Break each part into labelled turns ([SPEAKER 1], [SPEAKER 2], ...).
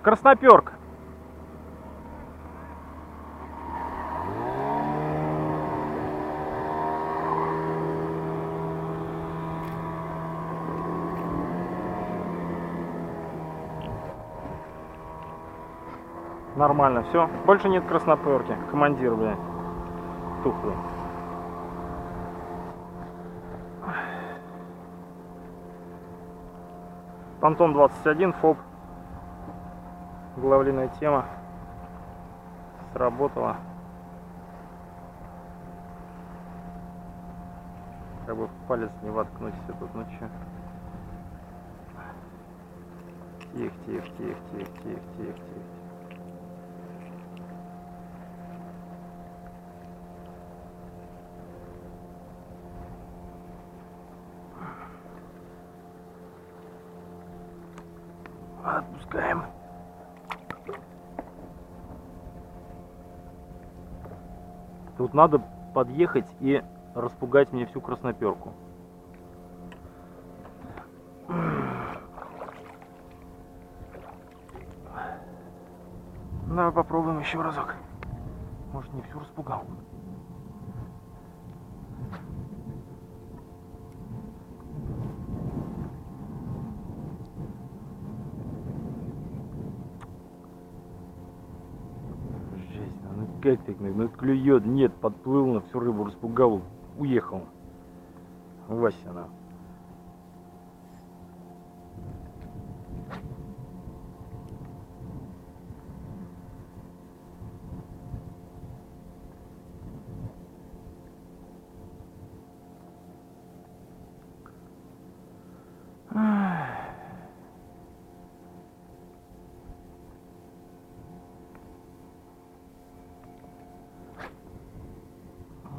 [SPEAKER 1] Красноперка. Нормально, все. Больше нет красноперки. Командир, блядь. Тухлый. Пантон 21, ФОП. Главленная тема. Сработала. Как бы в палец не воткнуть все тут, ну че. Тихо, тихо, тихо, тихо, тихо, тихо, тихо. Отпускаем. Тут надо подъехать и распугать мне всю красноперку. Давай попробуем еще разок. Может, не всю распугал. Жесть, ну как так, ну клюет, нет, подплыл на всю рыбу, распугал, уехал. Вася, она.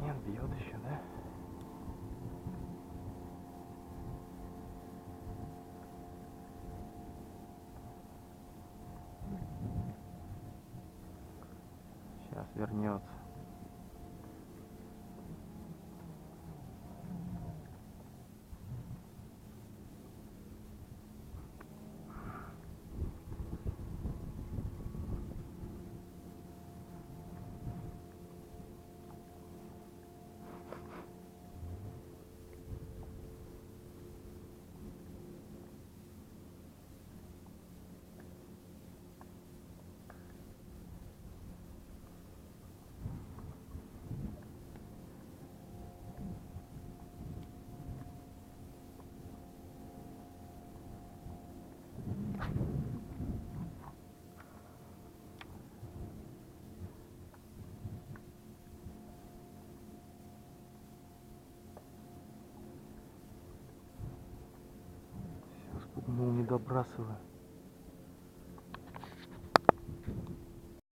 [SPEAKER 1] Нет, бьет еще, да? Сейчас вернется. Все, спугнул, не добрасываю.